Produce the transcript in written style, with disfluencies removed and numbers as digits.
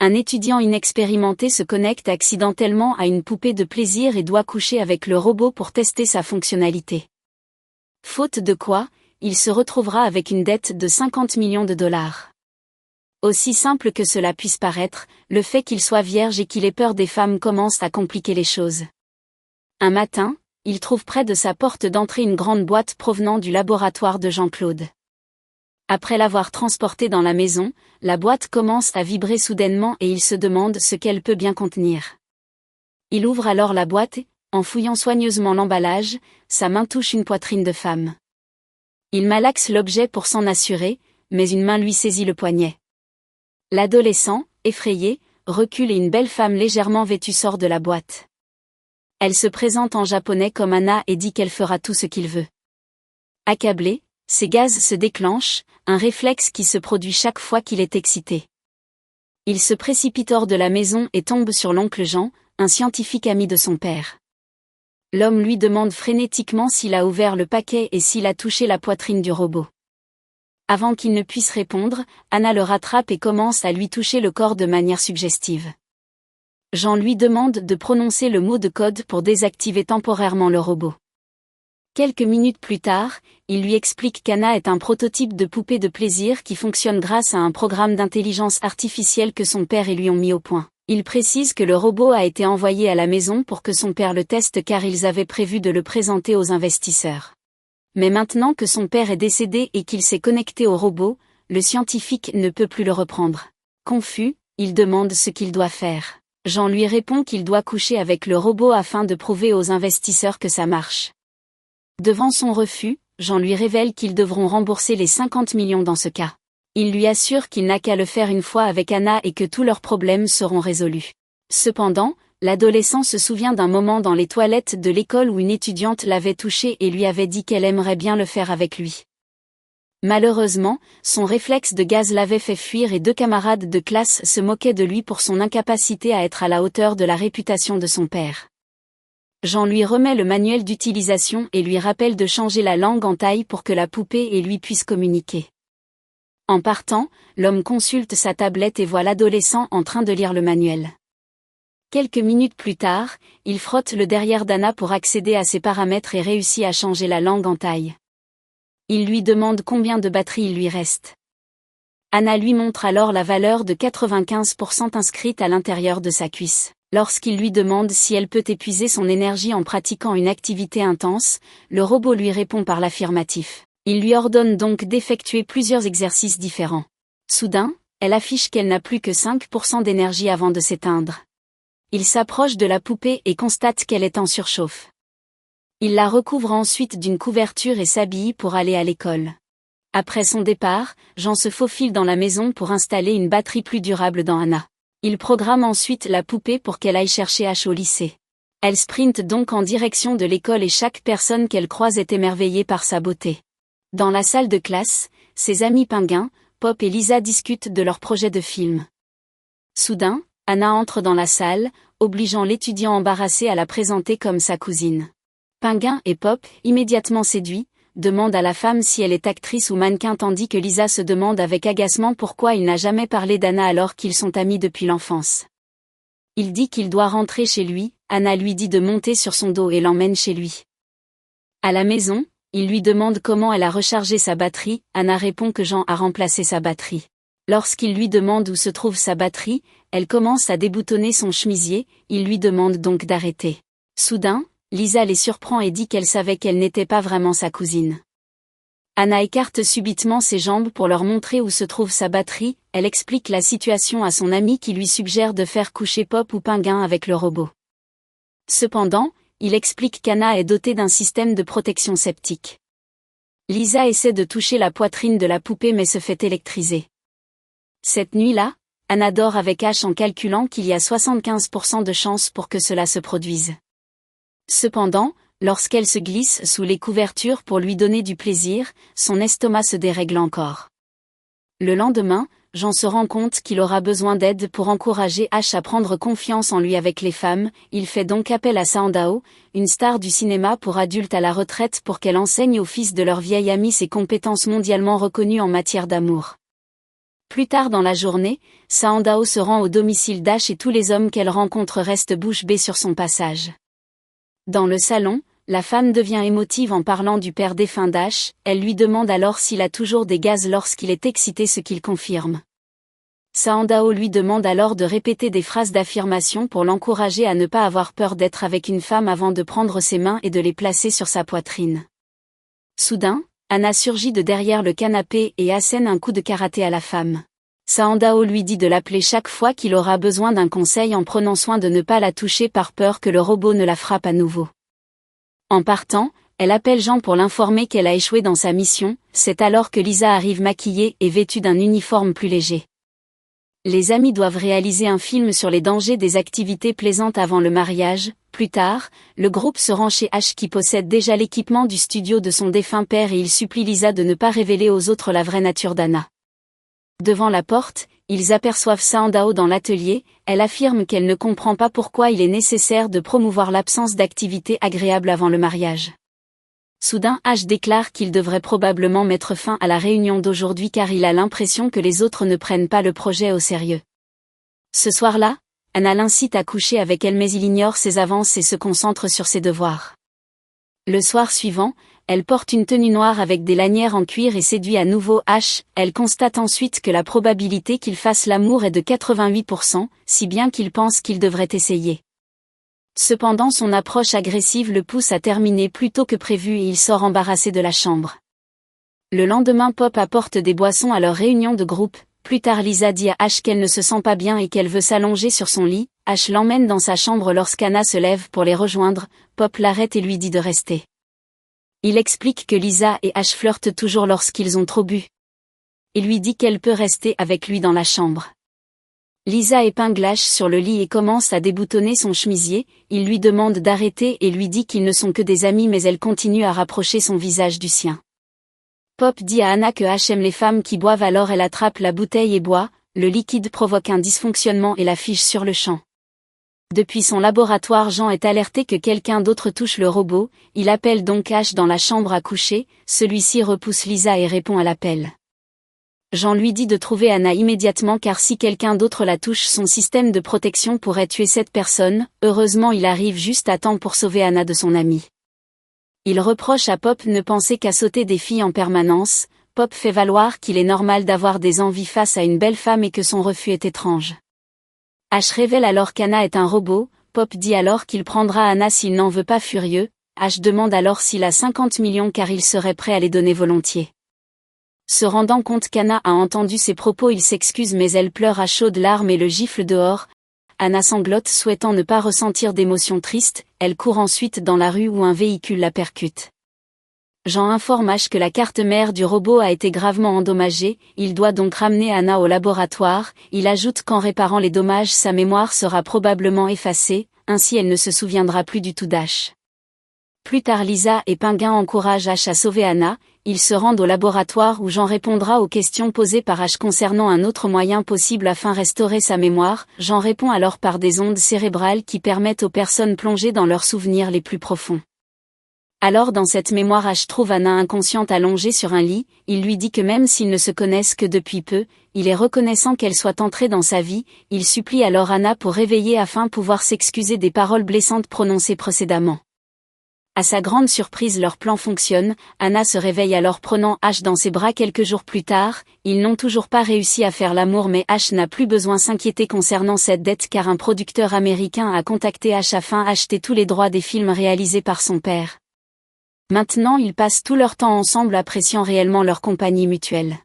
Un étudiant inexpérimenté se connecte accidentellement à une poupée de plaisir et doit coucher avec le robot pour tester sa fonctionnalité. Faute de quoi, il se retrouvera avec une dette de 50 millions de dollars. Aussi simple que cela puisse paraître, le fait qu'il soit vierge et qu'il ait peur des femmes commence à compliquer les choses. Un matin, il trouve près de sa porte d'entrée une grande boîte provenant du laboratoire de Jean-Claude. Après l'avoir transportée dans la maison, la boîte commence à vibrer soudainement et il se demande ce qu'elle peut bien contenir. Il ouvre alors la boîte et, en fouillant soigneusement l'emballage, sa main touche une poitrine de femme. Il malaxe l'objet pour s'en assurer, mais une main lui saisit le poignet. L'adolescent, effrayé, recule et une belle femme légèrement vêtue sort de la boîte. Elle se présente en japonais comme Anna et dit qu'elle fera tout ce qu'il veut. Accablé, ses gaz se déclenchent, un réflexe qui se produit chaque fois qu'il est excité. Il se précipite hors de la maison et tombe sur l'oncle Jean, un scientifique ami de son père. L'homme lui demande frénétiquement s'il a ouvert le paquet et s'il a touché la poitrine du robot. Avant qu'il ne puisse répondre, Anna le rattrape et commence à lui toucher le corps de manière suggestive. Jean lui demande de prononcer le mot de code pour désactiver temporairement le robot. Quelques minutes plus tard, il lui explique qu'Anna est un prototype de poupée de plaisir qui fonctionne grâce à un programme d'intelligence artificielle que son père et lui ont mis au point. Il précise que le robot a été envoyé à la maison pour que son père le teste car ils avaient prévu de le présenter aux investisseurs. Mais maintenant que son père est décédé et qu'il s'est connecté au robot, le scientifique ne peut plus le reprendre. Confus, il demande ce qu'il doit faire. Jean lui répond qu'il doit coucher avec le robot afin de prouver aux investisseurs que ça marche. Devant son refus, Jean lui révèle qu'ils devront rembourser les 50 millions dans ce cas. Il lui assure qu'il n'a qu'à le faire une fois avec Anna et que tous leurs problèmes seront résolus. Cependant, l'adolescent se souvient d'un moment dans les toilettes de l'école où une étudiante l'avait touché et lui avait dit qu'elle aimerait bien le faire avec lui. Malheureusement, son réflexe de gaz l'avait fait fuir et 2 camarades de classe se moquaient de lui pour son incapacité à être à la hauteur de la réputation de son père. Jean lui remet le manuel d'utilisation et lui rappelle de changer la langue en taille pour que la poupée et lui puissent communiquer. En partant, l'homme consulte sa tablette et voit l'adolescent en train de lire le manuel. Quelques minutes plus tard, il frotte le derrière d'Anna pour accéder à ses paramètres et réussit à changer la langue en taille. Il lui demande combien de batterie il lui reste. Anna lui montre alors la valeur de 95% inscrite à l'intérieur de sa cuisse. Lorsqu'il lui demande si elle peut épuiser son énergie en pratiquant une activité intense, le robot lui répond par l'affirmatif. Il lui ordonne donc d'effectuer plusieurs exercices différents. Soudain, elle affiche qu'elle n'a plus que 5% d'énergie avant de s'éteindre. Il s'approche de la poupée et constate qu'elle est en surchauffe. Il la recouvre ensuite d'une couverture et s'habille pour aller à l'école. Après son départ, Jean se faufile dans la maison pour installer une batterie plus durable dans Anna. Il programme ensuite la poupée pour qu'elle aille chercher H au lycée. Elle sprinte donc en direction de l'école et chaque personne qu'elle croise est émerveillée par sa beauté. Dans la salle de classe, ses amis Pinguin, Pop et Lisa discutent de leur projet de film. Soudain, Anna entre dans la salle, obligeant l'étudiant embarrassé à la présenter comme sa cousine. Pinguin et Pop, immédiatement séduits, demandent à la femme si elle est actrice ou mannequin tandis que Lisa se demande avec agacement pourquoi il n'a jamais parlé d'Anna alors qu'ils sont amis depuis l'enfance. Il dit qu'il doit rentrer chez lui, Anna lui dit de monter sur son dos et l'emmène chez lui. À la maison, il lui demande comment elle a rechargé sa batterie, Anna répond que Jean a remplacé sa batterie. Lorsqu'il lui demande où se trouve sa batterie, elle commence à déboutonner son chemisier, il lui demande donc d'arrêter. Soudain, Lisa les surprend et dit qu'elle savait qu'elle n'était pas vraiment sa cousine. Anna écarte subitement ses jambes pour leur montrer où se trouve sa batterie, elle explique la situation à son ami qui lui suggère de faire coucher Pop ou Pinguin avec le robot. Cependant, il explique qu'Anna est dotée d'un système de protection septique. Lisa essaie de toucher la poitrine de la poupée mais se fait électriser. Cette nuit-là, Anna dort avec H en calculant qu'il y a 75% de chances pour que cela se produise. Cependant, lorsqu'elle se glisse sous les couvertures pour lui donner du plaisir, son estomac se dérègle encore. Le lendemain, Jean se rend compte qu'il aura besoin d'aide pour encourager H à prendre confiance en lui avec les femmes, il fait donc appel à Sandao, une star du cinéma pour adultes à la retraite pour qu'elle enseigne au fils de leur vieille amie ses compétences mondialement reconnues en matière d'amour. Plus tard dans la journée, Sandow se rend au domicile d'Ash et tous les hommes qu'elle rencontre restent bouche bée sur son passage. Dans le salon, la femme devient émotive en parlant du père défunt d'Ash, elle lui demande alors s'il a toujours des gaz lorsqu'il est excité, ce qu'il confirme. Sandow lui demande alors de répéter des phrases d'affirmation pour l'encourager à ne pas avoir peur d'être avec une femme avant de prendre ses mains et de les placer sur sa poitrine. Soudain, Anna surgit de derrière le canapé et assène un coup de karaté à la femme. Sandow lui dit de l'appeler chaque fois qu'il aura besoin d'un conseil en prenant soin de ne pas la toucher par peur que le robot ne la frappe à nouveau. En partant, elle appelle Jean pour l'informer qu'elle a échoué dans sa mission, c'est alors que Lisa arrive maquillée et vêtue d'un uniforme plus léger. Les amis doivent réaliser un film sur les dangers des activités plaisantes avant le mariage. Plus tard, le groupe se rend chez Ash qui possède déjà l'équipement du studio de son défunt père et il supplie Lisa de ne pas révéler aux autres la vraie nature d'Anna. Devant la porte, ils aperçoivent Sandow dans l'atelier, elle affirme qu'elle ne comprend pas pourquoi il est nécessaire de promouvoir l'absence d'activités agréables avant le mariage. Soudain Ash déclare qu'il devrait probablement mettre fin à la réunion d'aujourd'hui car il a l'impression que les autres ne prennent pas le projet au sérieux. Ce soir-là, Anna l'incite à coucher avec elle mais il ignore ses avances et se concentre sur ses devoirs. Le soir suivant, elle porte une tenue noire avec des lanières en cuir et séduit à nouveau Ash, elle constate ensuite que la probabilité qu'il fasse l'amour est de 88%, si bien qu'il pense qu'il devrait essayer. Cependant son approche agressive le pousse à terminer plus tôt que prévu et il sort embarrassé de la chambre. Le lendemain Pop apporte des boissons à leur réunion de groupe. Plus tard Lisa dit à Ash qu'elle ne se sent pas bien et qu'elle veut s'allonger sur son lit. Ash l'emmène dans sa chambre lorsqu'Anna se lève pour les rejoindre, Pop l'arrête et lui dit de rester. Il explique que Lisa et Ash flirtent toujours lorsqu'ils ont trop bu. Il lui dit qu'elle peut rester avec lui dans la chambre. Lisa épingle Ash sur le lit et commence à déboutonner son chemisier, il lui demande d'arrêter et lui dit qu'ils ne sont que des amis mais elle continue à rapprocher son visage du sien. Pop dit à Anna que Ash aime les femmes qui boivent alors elle attrape la bouteille et boit, le liquide provoque un dysfonctionnement et la fige sur le champ. Depuis son laboratoire Jean est alerté que quelqu'un d'autre touche le robot, il appelle donc Ash dans la chambre à coucher, celui-ci repousse Lisa et répond à l'appel. Jean lui dit de trouver Anna immédiatement car si quelqu'un d'autre la touche son système de protection pourrait tuer cette personne, heureusement il arrive juste à temps pour sauver Anna de son ami. Il reproche à Pop ne penser qu'à sauter des filles en permanence, Pop fait valoir qu'il est normal d'avoir des envies face à une belle femme et que son refus est étrange. Ash révèle alors qu'Anna est un robot, Pop dit alors qu'il prendra Anna s'il n'en veut pas furieux, Ash demande alors s'il a 50 millions car il serait prêt à les donner volontiers. Se rendant compte qu'Anna a entendu ses propos il s'excuse mais elle pleure à chaudes larmes et le gifle dehors. Anna sanglote souhaitant ne pas ressentir d'émotions tristes, elle court ensuite dans la rue où un véhicule la percute. Jean informe Ash que la carte mère du robot a été gravement endommagée, il doit donc ramener Anna au laboratoire, il ajoute qu'en réparant les dommages sa mémoire sera probablement effacée, ainsi elle ne se souviendra plus du tout d'Ash. Plus tard Lisa et Pinguin encouragent Ash à sauver Anna, ils se rendent au laboratoire où Jean répondra aux questions posées par Ash concernant un autre moyen possible afin de restaurer sa mémoire, Jean répond alors par des ondes cérébrales qui permettent aux personnes plongées dans leurs souvenirs les plus profonds. Alors dans cette mémoire Ash trouve Anna inconsciente allongée sur un lit, il lui dit que même s'ils ne se connaissent que depuis peu, il est reconnaissant qu'elle soit entrée dans sa vie, il supplie alors Anna pour réveiller afin de pouvoir s'excuser des paroles blessantes prononcées précédemment. À sa grande surprise leur plan fonctionne, Anna se réveille alors prenant Ash dans ses bras quelques jours plus tard, ils n'ont toujours pas réussi à faire l'amour mais Ash n'a plus besoin s'inquiéter concernant cette dette car un producteur américain a contacté Ash afin d'acheter tous les droits des films réalisés par son père. Maintenant ils passent tout leur temps ensemble appréciant réellement leur compagnie mutuelle.